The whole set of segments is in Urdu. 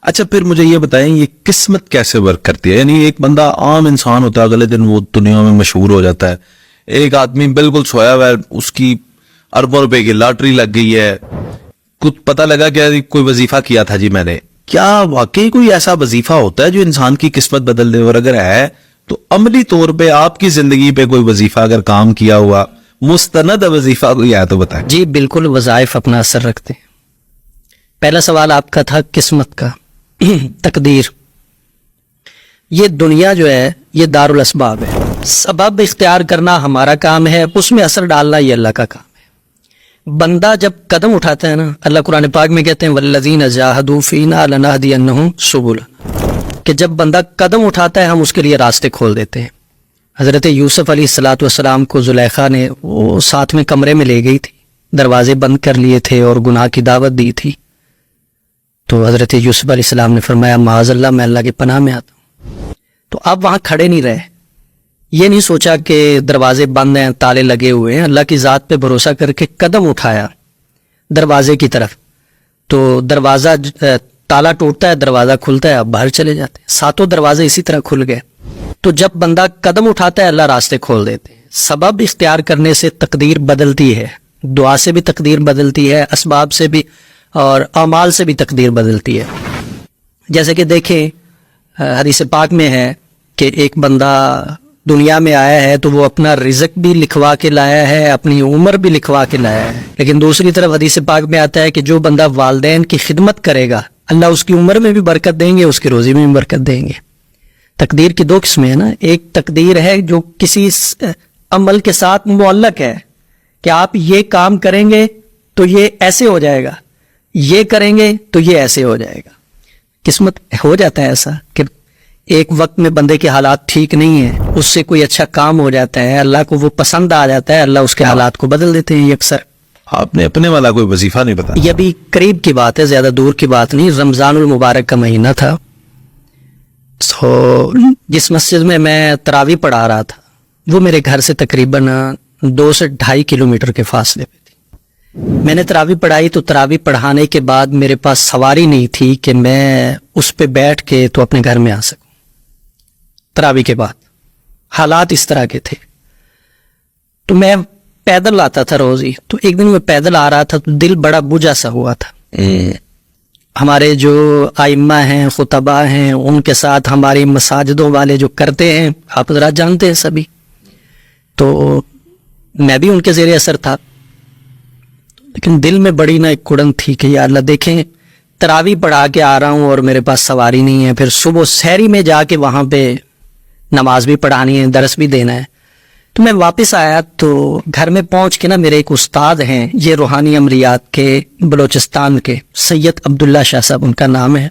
اچھا پھر مجھے یہ بتائیں یہ قسمت کیسے ورک کرتی ہے؟ یعنی ایک بندہ عام انسان ہوتا ہے، اگلے دن وہ دنیا میں مشہور ہو جاتا ہے. ایک آدمی بالکل سویا ہوا ہے، اس کی اربوں روپے کی لاٹری لگ گئی ہے، کچھ پتہ لگا کہ کوئی وظیفہ کیا تھا جی میں نے. کیا واقعی کوئی ایسا وظیفہ ہوتا ہے جو انسان کی قسمت بدل دے؟ اور اگر ہے تو عملی طور پہ آپ کی زندگی پہ کوئی وظیفہ اگر کام کیا ہوا مستند وظیفہ کوئی ہے تو بتائیں. جی بالکل، وظائف اپنا اثر رکھتے ہیں. پہلا سوال آپ کا تھا قسمت کا. تقدیر، یہ دنیا جو ہے یہ دار الاسباب ہے. سبب اختیار کرنا ہمارا کام ہے، اس میں اثر ڈالنا یہ اللہ کا کام ہے. بندہ جب قدم اٹھاتا ہے نا، اللہ قرآن پاک میں کہتے ہیں والذین جاہدوا فینا لنہدینہم سبلنا، کہ جب بندہ قدم اٹھاتا ہے ہم اس کے لیے راستے کھول دیتے ہیں. حضرت یوسف علیہ السلام کو زلیخا نے وہ ساتھ میں کمرے میں لے گئی تھی، دروازے بند کر لیے تھے اور گناہ کی دعوت دی تھی. تو حضرت یوسف علیہ السلام نے فرمایا معاذ اللہ، میں اللہ کی پناہ میں آتا ہوں. تو آپ وہاں کھڑے نہیں رہے، یہ نہیں سوچا کہ دروازے بند ہیں، تالے لگے ہوئے ہیں. اللہ کی ذات پہ بھروسہ کر کے قدم اٹھایا دروازے کی طرف. تو دروازہ تالا ٹوٹتا ہے، دروازہ کھلتا ہے، آپ باہر چلے جاتے ہیں. ساتوں دروازے اسی طرح کھل گئے. تو جب بندہ قدم اٹھاتا ہے اللہ راستے کھول دیتے ہیں. سبب اختیار کرنے سے تقدیر بدلتی ہے، دعا سے بھی تقدیر بدلتی ہے، اسباب سے بھی اور اعمال سے بھی تقدیر بدلتی ہے. جیسے کہ دیکھیں حدیث پاک میں ہے کہ ایک بندہ دنیا میں آیا ہے تو وہ اپنا رزق بھی لکھوا کے لایا ہے، اپنی عمر بھی لکھوا کے لایا ہے. لیکن دوسری طرف حدیث پاک میں آتا ہے کہ جو بندہ والدین کی خدمت کرے گا اللہ اس کی عمر میں بھی برکت دیں گے، اس کی روزی میں بھی برکت دیں گے. تقدیر کی دو قسمیں ہیں نا. ایک تقدیر ہے جو کسی عمل کے ساتھ معلق ہے کہ آپ یہ کام کریں گے تو یہ ایسے ہو جائے گا، یہ کریں گے تو یہ ایسے ہو جائے گا. قسمت ہو جاتا ہے ایسا کہ ایک وقت میں بندے کے حالات ٹھیک نہیں ہیں، اس سے کوئی اچھا کام ہو جاتا ہے، اللہ کو وہ پسند آ جاتا ہے، اللہ اس کے حالات کو بدل دیتے ہیں. یہ اکثر آپ نے اپنے والا کوئی وظیفہ نہیں بتایا؟ یہ بھی قریب کی بات ہے، زیادہ دور کی بات نہیں. رمضان المبارک کا مہینہ تھا، جس مسجد میں میں تراویح پڑھا رہا تھا وہ میرے گھر سے تقریباً 2 سے 2.5 کلومیٹر کے فاصلے پہ تھی. میں نے تراویح پڑھائی تو تراویح پڑھانے کے بعد میرے پاس سواری نہیں تھی کہ میں اس پہ بیٹھ کے تو اپنے گھر میں آ سکوں. تراویح کے بعد حالات اس طرح کے تھے تو میں پیدل آتا تھا روز ہی. تو ایک دن میں پیدل آ رہا تھا تو دل بڑا بجھا سا ہوا تھا. ہمارے جو ائمہ ہیں، خطبہ ہیں، ان کے ساتھ ہماری مساجدوں والے جو کرتے ہیں آپ ذرا جانتے ہیں سبھی، تو میں بھی ان کے زیر اثر تھا. لیکن دل میں بڑی ایک کڑن تھی کہ یا اللہ دیکھیں تراویح پڑھا کے آ رہا ہوں اور میرے پاس سواری نہیں ہے، پھر صبح سحری میں جا کے وہاں پہ نماز بھی پڑھانی ہے، درس بھی دینا ہے. تو میں واپس آیا تو گھر میں پہنچ کے نا میرے ایک استاد ہیں، یہ روحانی امریات کے بلوچستان کے، سید عبداللہ شاہ صاحب ان کا نام ہے.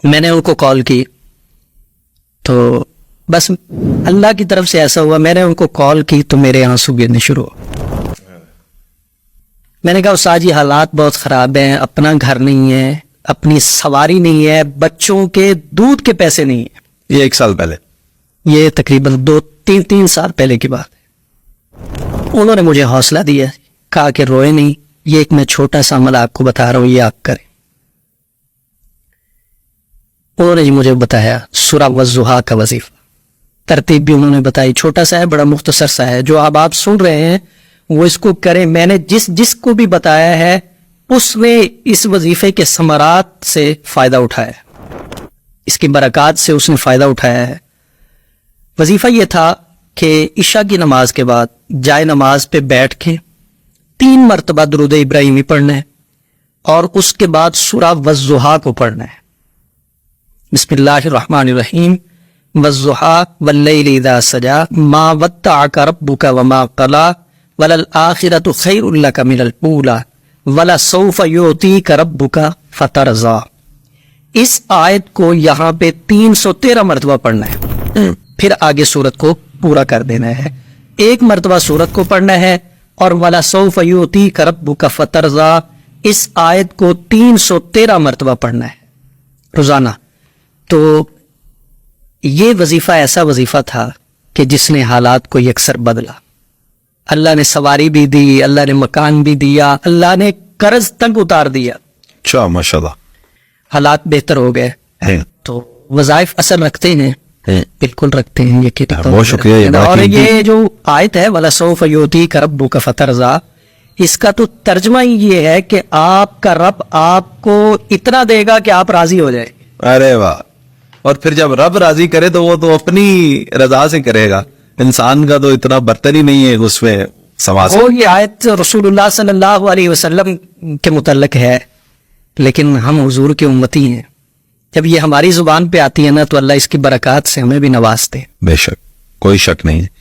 میں نے ان کو کال کی تو بس اللہ کی طرف سے ایسا ہوا، میں نے ان کو کال کی تو میرے آنسو گرنے شروع ہو. میں نے کہا استاد جی حالات بہت خراب ہیں، اپنا گھر نہیں ہے، اپنی سواری نہیں ہے، بچوں کے دودھ کے پیسے نہیں ہیں. یہ 1 سال پہلے، یہ تقریباً 2-3 سال پہلے کی بات ہے. انہوں نے مجھے حوصلہ دیا، کہا کہ روئے نہیں، یہ ایک میں چھوٹا سا عمل آپ کو بتا رہا ہوں، یہ آپ کریں. انہوں نے مجھے بتایا سورہ والضحیٰ کا وظیفہ، ترتیب بھی انہوں نے بتائی، چھوٹا سا ہے، بڑا مختصر سا ہے. جو آپ سن رہے ہیں وہ اس کو کریں. میں نے جس کو بھی بتایا ہے اس نے اس وظیفے کے ثمرات سے فائدہ اٹھایا، اس کی برکات سے اس نے فائدہ اٹھایا ہے. وظیفہ یہ تھا کہ عشاء کی نماز کے بعد جائے نماز پہ بیٹھ کے 3 مرتبہ درود ابراہیمی پڑھنا ہے اور اس کے بعد سورہ والضحیٰ کو پڑھنا ہے. بسم اللہ الرحمن الرحیم. والضحیٰ واللیل اذا سجا ما ودعک ربک وما قلی وللآخرۃ خیر لک من الاولی ولسوف یعطیک ربک فترضی. اس آیت کو یہاں پہ 313 مرتبہ پڑھنا ہے، پھر آگے سورت کو پورا کر دینا ہے. 1 مرتبہ سورت کو پڑھنا ہے اور وَلَسَوْفَ يُؤْتِيكَ رَبُّكَ فَتَرْضَىٰ اس آیت کو 313 مرتبہ پڑھنا ہے روزانہ. تو یہ وظیفہ ایسا وظیفہ تھا کہ جس نے حالات کو یکسر بدلا. اللہ نے سواری بھی دی، اللہ نے مکان بھی دیا، اللہ نے قرض تک اتار دیا. اچھا ماشاءاللہ. حالات بہتر ہو گئے ہیں تو وظائف اثر رکھتے ہیں، ہیں۔ بالکل رکھتے ہیں. یہ کہ بہت شکریہ، یہ بڑا اور قیمتی- یہ جو آیت ہے وَلَسَوْفَ يُؤْتِيكَ رَبُّكَ فَتَرْضَىٰ، اس کا تو ترجمہ ہی یہ ہے کہ آپ کا رب آپ کو اتنا دے گا کہ آپ راضی ہو جائیں. ارے واہ. اور پھر جب رب راضی کرے تو وہ تو اپنی رضا سے کرے گا، انسان کا تو اتنا برتر ہی نہیں ہے اس میں سما سے. وہ یہ آیت رسول اللہ صلی اللہ علیہ وسلم کے متعلق ہے، لیکن ہم حضور کے امتی ہیں. جب یہ ہماری زبان پہ آتی ہے نا تو اللہ اس کی برکات سے ہمیں بھی نوازتے ہیں. بے شک، کوئی شک نہیں ہے.